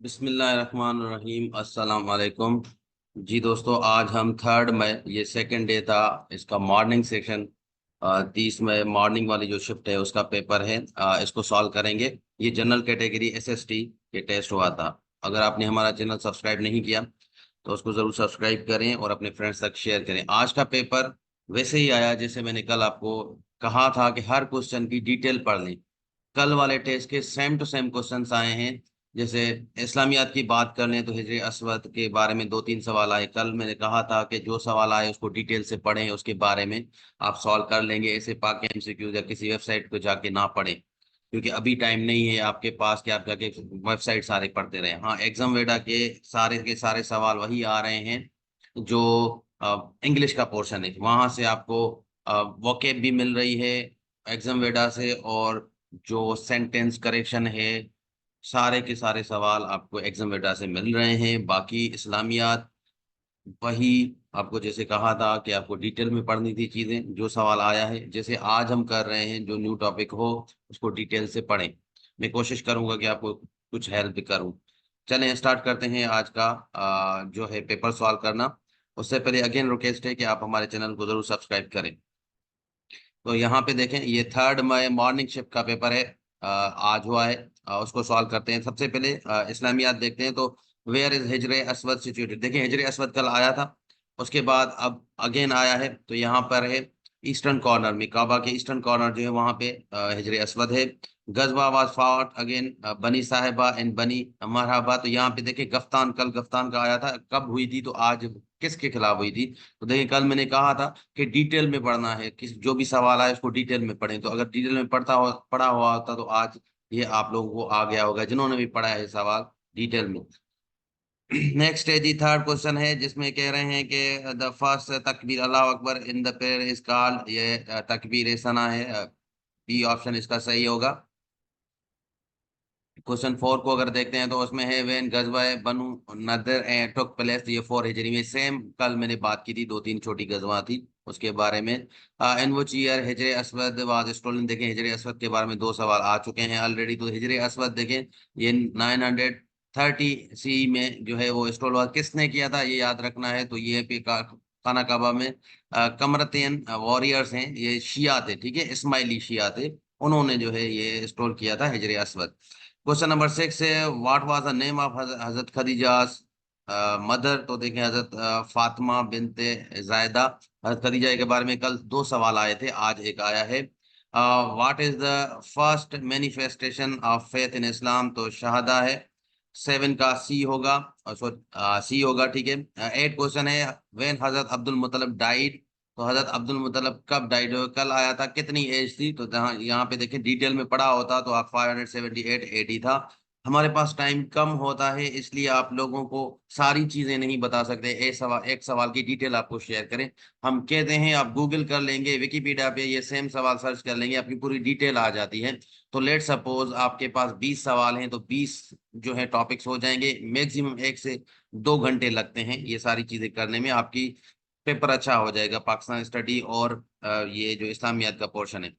बिस्मिल्लाहिर्रहमानिर्रहीम, अस्सलाम वालेकुम। जी दोस्तों, आज हम 3 मई, ये सेकंड डे था इसका मॉर्निंग सेशन। 30 मई मॉर्निंग वाली जो शिफ्ट है उसका पेपर है। इसको सॉल्व करेंगे। ये जनरल कैटेगरी एसएसटी के टेस्ट हुआ था। अगर आपने हमारा चैनल सब्सक्राइब नहीं किया तो उसको जरूर सब्सक्राइब करें और अपने फ्रेंड्स तक शेयर करें। आज का पेपर वैसे ही आया जैसे मैंने कल आपको कहा था कि हर क्वेश्चन की डिटेल पढ़ लें। कल वाले टेस्ट के सेम टू सेम क्वेश्चंस आए हैं। जैसे इस्लामियात की बात कर लें तो हिजरे अस्वद के बारे में 2-3 सवाल आए। कल मैंने कहा था कि जो सवाल आए उसको डिटेल से पढ़ें, उसके बारे में आप सॉल्व कर लेंगे। ऐसे पाक एमसीक्यू या किसी वेबसाइट को जाके ना पढ़ें, क्योंकि अभी टाइम नहीं है आपके पास कि आप जाके वेबसाइट सारे पढ़ते रहें। हाँ, एग्जाम वेडा के सारे सवाल वही आ रहे हैं जो इंग्लिश का पोर्शन है। वहां से आपको वोकेब भी मिल रही है एग्जाम वेडा से, और जो सेंटेंस करेक्शन है, सारे के सारे सवाल आपको एग्जाम वेटा से मिल रहे हैं। बाकी इस्लामियात वही आपको जैसे कहा था कि आपको डिटेल में पढ़नी थी चीजें। जो सवाल आया है जैसे आज हम कर रहे हैं, जो न्यू टॉपिक हो उसको डिटेल से पढ़ें। मैं कोशिश करूंगा कि आपको कुछ हेल्प करूं। चलें स्टार्ट करते हैं आज का जो है पेपर सॉल्व करना। उससे पहले अगेन रिक्वेस्ट है कि आप हमारे चैनल को जरूर सब्सक्राइब करें। तो यहाँ पे देखें, ये 3 मई मॉर्निंग शिफ्ट का पेपर है। आज हुआ है। उसको सॉल्व करते हैं। सबसे पहले इस्लामियात देखते हैं। तो वेयर इज हिजरे असवद सिचुएटेड। देखिए, हिजरे असवद कल आया था, उसके बाद अब अगेन आया है। तो यहाँ पर है ईस्टर्न कॉर्नर में, काबा के ईस्टर्न कॉर्नर जो है वहाँ पे हिजरे असवद है। गजवा वाज फॉट अगेन बनी साहिबा एंड बनी मरहबा। तो यहाँ पे देखिए गफ्तान, कल गफ्तान का आया था। कब हुई थी तो आज किसके खिलाफ हुई थी? तो देखिए, कल मैंने कहा था कि डिटेल में पढ़ना है। किस जो भी सवाल आए उसको डिटेल में पढ़ें। तो अगर डिटेल में पढ़ा हुआ होता तो आज ये आप लोगों को आ गया होगा, जिन्होंने भी पढ़ा है सवाल डिटेल में। नेक्स्ट है जी, थर्ड क्वेश्चन है जिसमें कह रहे हैं कि द फर्स्ट तकबीर अल्लाह अकबर in the prayer is called. ये तकबीर सना है। बी ऑप्शन इसका सही होगा। क्वेश्चन 4 को अगर देखते हैं तो उसमें है वेन गजवा बनु नदर एंड टुक प्लेस। ये 4 हिजरी में, सेम कल मैंने बात की थी, 2-3 छोटी गजवा थी उसके बारे में। इन विच ईयर हिजरे असवद वाज स्टोलन। देखें, हिजरे असवद के बारे में 2 सवाल आ चुके हैं ऑलरेडी। तो हिजरे असवद देखें, ये 930 सी में जो है वो स्टोल हुआ। किसने किया था ये याद रखना है। तो ये पे खाना काबा में कमरतियन वॉरियर्स हैं, ये शिया थे, ठीक है, इस्माइली शिया थे। उन्होंने जो है ये स्टोल किया था हिजरे असवद। क्वेश्चन नंबर 6 है what was the name of Hazrat खदीजास mother. तो देखें, हजरत फातिमा बिनते जायदा। हजरत खदीजा के बारे में कल 2 सवाल आए थे, आज एक आया है। What is the first manifestation of faith in Islam. तो शहादा है। 7 का सी होगा, सो सी होगा, ठीक है। 8 क्वेश्चन है व्हेन हजरत अब्दुल मुतलब डाइड। तो हजरत अब्दुल मुतलब कब डाइड हो, कल आया था, कितनी एज थी। तो जहाँ यहाँ पे देखें डिटेल में पढ़ा होता तो आप 578 एडी था। हमारे पास टाइम कम होता है, इसलिए आप लोगों को सारी चीजें नहीं बता सकते। एक सवाल की डिटेल आपको शेयर करें। हम कहते हैं आप गूगल कर लेंगे, विकिपीडिया पे ये सेम सवाल सर्च कर लेंगे, आपकी पूरी डिटेल आ जाती है। तो लेट सपोज आपके पास 20 सवाल हैं, तो 20 जो है टॉपिक्स हो जाएंगे। मैक्सिमम 1 से 2 घंटे लगते हैं ये सारी चीजें करने में। आपकी पेपर अच्छा हो जाएगा, पाकिस्तान स्टडी और ये जो इस्लामियात का पोर्शन है।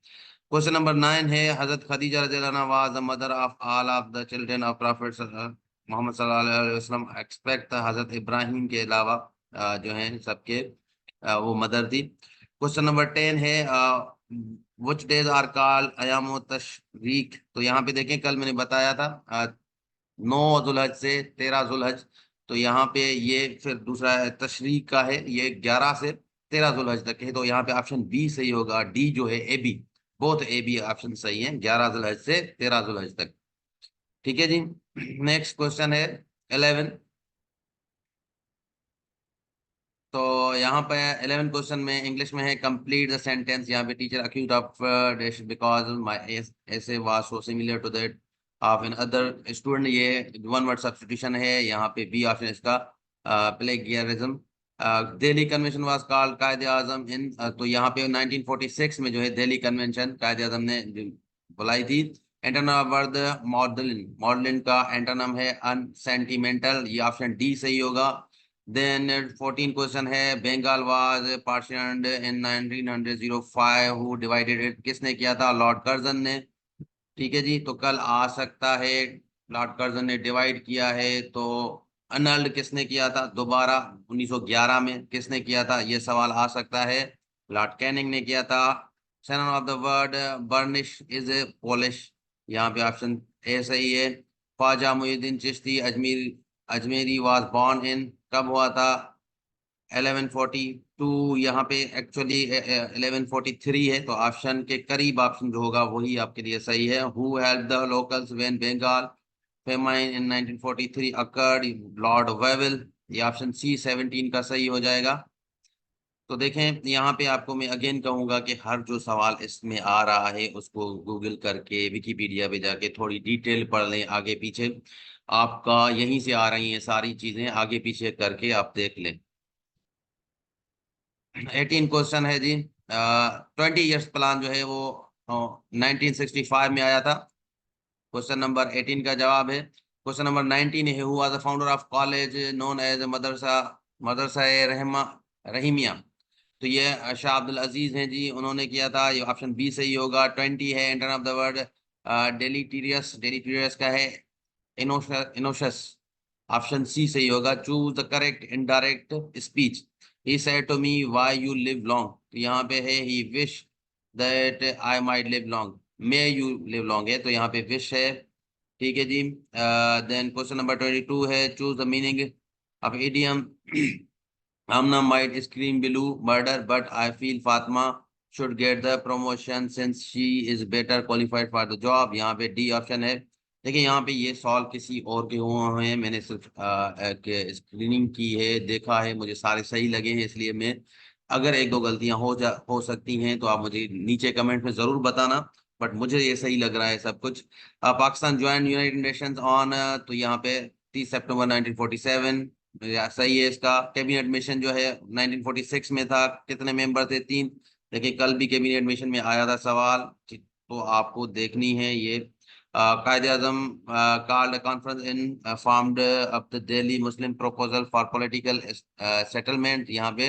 क्वेश्चन नंबर 9 है हजरत खदीजा रज़ियल्लाहु अन्हा was the mother of all of the children of prophet Muhammad सल्लल्लाहु अलैहि वसल्लम एक्सपेक्ट। हजरत इब्राहिम के अलावा जो हैं सबके वो मदर थी। क्वेश्चन नंबर 10 है व्हिच डेज आर कॉल्ड अयाम तशरीक। तो यहाँ पे देखें, कल मैंने बताया था 9 जुलहज से 13 जुलहज। तो यहाँ पे ये फिर दूसरा तशरीक का है, ये 11 से 13 जुलहज तक है। तो यहाँ पे ऑप्शन बी सही होगा। डी जो है A B, both A B option सही है, 11 जुलहज से 13 जुलहज तक। ठीक है जी। नेक्स्ट क्वेश्चन है 11। तो यहाँ पे 11 क्वेश्चन में इंग्लिश में है कंप्लीट द सेंटेंस। यहाँ पे teacher accuse of dish because my essay was so similar to that of another student. ये वन वर्ड सब्स्टिट्यूशन है। यहाँ पे बी ऑप्शन इसका plagiarism. Delhi convention was called Quaid-e Azam इन। तो यहाँ पे 1946 में जो है दिल्ली कन्वेंशन कायदे आजम ने जो बुलाई थी। एंटोनम वर्ड मॉडलिन, मॉडलिन का एंटोनम है अनसेंटिमेंटल। ये ऑप्शन डी सही होगा। देन 14 क्वेश्चन है Bengal was partitioned in 1905 who divided it. किसने किया था? लॉर्ड कर्जन ने। ठीक है जी। तो कल आ सकता है लॉर्ड कर्जन ने डिवाइड किया है, तो अर्नल्ड किसने किया था दोबारा 1911 में, किसने किया था ये सवाल आ सकता है। लॉर्ड कैनिंग ने किया था। Synonym of the word burnish is a polish, यहाँ पे ऑप्शन ए सही है। Khwaja Moinuddin Chishti Ajmeri was born in, कब हुआ था? 1142। यहाँ पे एक्चुअली 1143 है, तो ऑप्शन के करीब ऑप्शन जो होगा वही आपके लिए सही है। Who help the locals when Bengal famine in 1943 occurred? Lord Wavell. ये ऑप्शन सी 17 का सही हो जाएगा। तो देखें यहाँ पे आपको मैं अगेन कहूंगा कि हर जो सवाल इसमें आ रहा है उसको गूगल करके विकिपीडिया पे जाके थोड़ी डिटेल पढ़ लें, आगे पीछे आपका यहीं से आ रही हैं सारी चीजें, आगे पीछे करके आप देख लें। 18 क्वेश्चन है जी। 20 ईयर्स प्लान जो है वो 1965 में आया था। क्वेश्चन नंबर 18 का जवाब है। क्वेश्चन नंबर 19 है, who was the founder of college known as madrasa madrasa रहमा रहीमिया? तो ये शाह अब्दुल अजीज हैं जी, उन्होंने किया था। ये ऑप्शन बी सही होगा। 20 है, antonym of the word deleterious, deleterious का है इनोशस, ऑप्शन सी सही होगा। Choose the correct indirect speech. He said to me why you live long, तो यहाँ पे है he wish that I might live long, may you live long है, तो यहाँ पे विश है। ठीक है जी। देन क्वेश्चन नंबर 22 है, choose the meaning of idiom. Amna might scream below murder, but I feel Fatma should get the promotion since she is better qualified for the job. यहाँ पे डी ऑप्शन है। देखिए यहाँ पे ये solve किसी और के हुए हैं, मैंने सिर्फ स्क्रीनिंग की है, देखा है, मुझे सारे सही लगे हैं, इसलिए मैं अगर एक दो गलतियां हो सकती हैं तो आप मुझे नीचे कमेंट में जरूर बताना, बट मुझे ये सही लग रहा है सब कुछ। Pakistan join United Nations on, तो यहाँ पे 30 सितंबर 1947 सही है इसका। कैबिनेट मिशन जो है 1946 में था, कितने मेंबर थे? 3। देखिए कल भी कैबिनेट मिशन में आया था सवाल, तो आपको देखनी है ये। Quaid-e Azam called conference in formed of the Delhi Muslim proposal for political settlement, यहाँ पे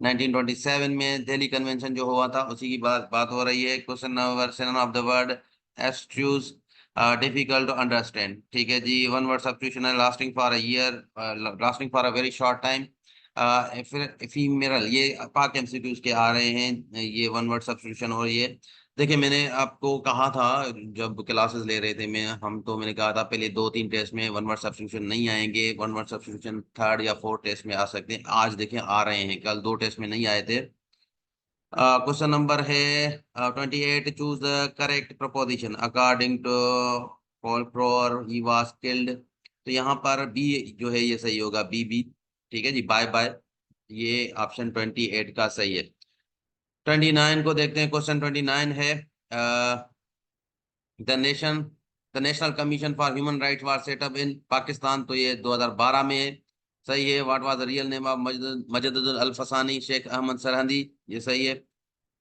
1927 में दिल्ली कन्वेंशन जो हुआ था उसी की बात हो रही है। Question number 7 of the word abstruse difficult to understand, ठीक है जी। वन वर्ड सब्स्टिट्यूशन है, lasting for a year, lasting for a very short time. फिर इफीमेरल, ये पाक एमसीक्यूज के आ रहे हैं, ये वन वर्ड सब्स्टिट्यूशन। और ये देखिए मैंने आपको कहा था जब क्लासेस ले रहे थे मैं हम, तो मैंने कहा था पहले 2-3 टेस्ट में वन वर्ड सब्स्टिट्यूशन नहीं आएंगे, वन वर्ड सब्स्टिट्यूशन थर्ड या फोर्थ टेस्ट में आ सकते हैं। आज देखें आ रहे हैं, कल 2 टेस्ट में नहीं आए थे। क्वेश्चन नंबर है 28, choose the correct preposition according to Paul prior he was killed, तो यहाँ पर बी जो है ये सही होगा, बी बी। ठीक है जी, बाय बाय, ये ऑप्शन 28 का सही है। 29 को देखते हैं। क्वेश्चन 29 है, the nation the national commission for human rights was setup इन पाकिस्तान, तो ये 2012 में है, सही है। What was the real name of मजदुल Alfsani Sheikh Ahmad Sirhindi, ये सही है।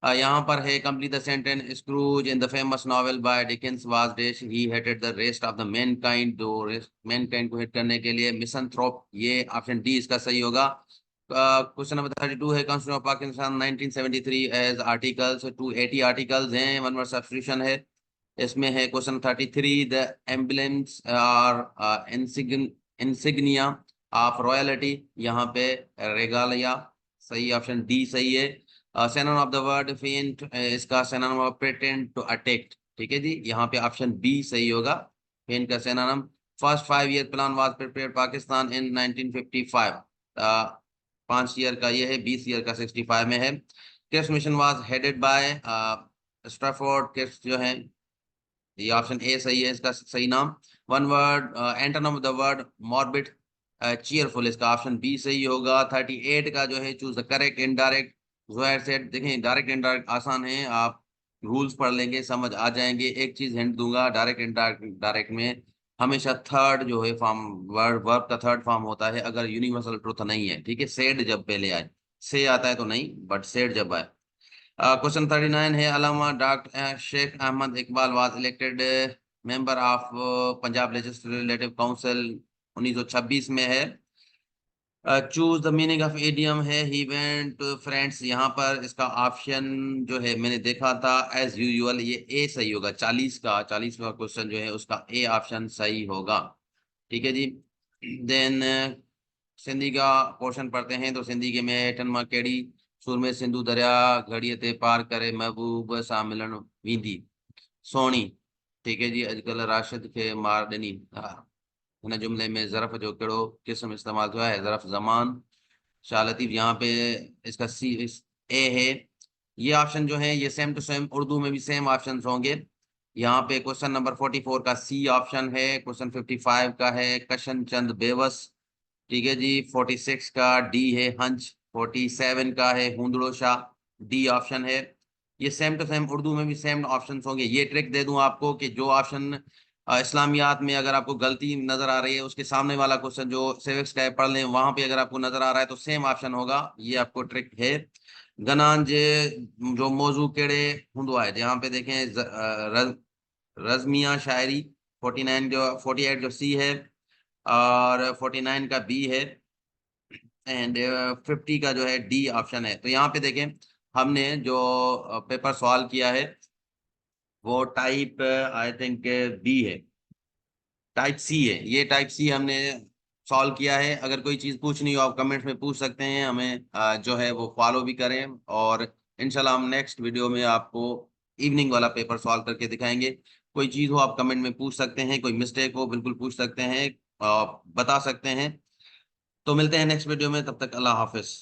यहाँ पर है, complete the sentence, screws in the famous novel by Dickens was dash he hated the rest of the Mankind, दो मैनकाइंड को हिट करने के लिए मिसंथ्रोप, ये ऑप्शन डी इसका सही होगा। क्वेश्चन नंबर 32 है, constitution of Pakistan 1973 has articles, 280 articles हैं, वन वर्ड सब्स्टिट्यूशन है। इसमें है क्वेश्चन 33, द एम्बलेम्स और इंसिग्निया ऑफ रॉयलिटी, यहाँ पे रेगालिया, सही, ऑप्शन डी सही है। Synonym of the word feint, इसका synonym of pretend to attack, ठीक है जी, यहाँ पे ऑप्शन बी सही होगा, फेंट का synonym. First 5 year plan was prepared Pakistan in 1955, 5 year का ये है, 20 ईयर का 65 में है। किस मिशन वाज हेडेड बाय स्ट्रैफोर्ड किस जो है, ये ऑप्शन ए सही है इसका सही नाम। One word antonym of the word morbid cheerful, इसका ऑप्शन बी सही होगा। 38 का जो है, choose the correct indirect. Johar said, देखें डायरेक्ट इनडायरेक्ट आसान है, आप रूल्स पढ़ लेंगे समझ आ जाएंगे। एक चीज हिंट दूंगा, डायरेक्ट इनडायरेक्ट डायरेक्ट में हमेशा थर्ड जो है फॉर्म, वर्ब का थर्ड फॉर्म होता है, अगर यूनिवर्सल ट्रुथ नहीं है, ठीक है, सेड जब पहले आए, से आता है तो नहीं, बट सेड जब आए। क्वेश्चन 39 है, Allama doctor Shaikh Ahmad Iqbal was elected member of Punjab legislative council 1926 में है। Choose the meaning of idiom है ही वेंट फ्रेंड्स। यहाँ पर इसका ऑप्शन जो है मैंने देखा था एज यूजुअल, ये ए सही होगा। 40वां क्वेश्चन जो है उसका ए ऑप्शन सही होगा। ठीक है जी। देन सिंधी का पोर्शन पढ़ते हैं। तो सिंधी के में हेठन मां कहिड़ी सुर में सिंधु दरिया घड़ीअ ते पार करे महबूब सां मिलण वेंदी सोणी। ठीक है जी। अॼुकल्ह राशिद खे मार ॾिनी। हा, हिन जुमले में ज़रफ़ जो कहिड़ो क़िस्म इस्तेमाल थियो है? ज़रफ़ ज़मान। शाह लतीफ़ यहाँ पे इसका ए है। ये ऑप्शन जो है ये सेम टू सेम उर्दू में भी सेम ऑप्शन होंगे। यहाँ पे क्वेश्चन नंबर 44 का सी ऑप्शन है। क्वेश्चन 55 का है कशन चंद बेवस। ठीक है जी। 46 का डी है हंच। 47 का है हुंदड़ो शाह। डी ऑप्शन है। ये सेम टू सेम उर्दू में भी सेम ऑप्शन होंगे। ये ट्रिक दे दूं आपको कि जो ऑप्शन इस्लामियात में अगर आपको गलती नजर आ रही है, उसके सामने वाला क्वेश्चन जो सिविक्स का है पढ़ लें, वहां पे अगर आपको नजर आ रहा है तो सेम ऑप्शन होगा। ये आपको ट्रिक है। गनान जे जो मौजू केड़े होंदो है, जहाँ पे देखें रजमिया शायरी। 48 जो सी है और 49 का बी है एंड 50 का जो है डी ऑप्शन है। तो यहाँ पे देखें हमने जो पेपर सॉल्व किया है वो टाइप आई थिंक बी है, टाइप सी है। ये टाइप सी हमने सॉल्व किया है। अगर कोई चीज़ पूछनी हो आप कमेंट्स में पूछ सकते हैं, हमें जो है वो फॉलो भी करें। और इंशाल्लाह हम नेक्स्ट वीडियो में आपको इवनिंग वाला पेपर सॉल्व करके दिखाएंगे। कोई चीज़ हो आप कमेंट में पूछ सकते हैं, कोई मिस्टेक हो बिल्कुल पूछ सकते हैं, बता सकते हैं। तो मिलते हैं नेक्स्ट वीडियो में, तब तक अल्लाह हाफिज।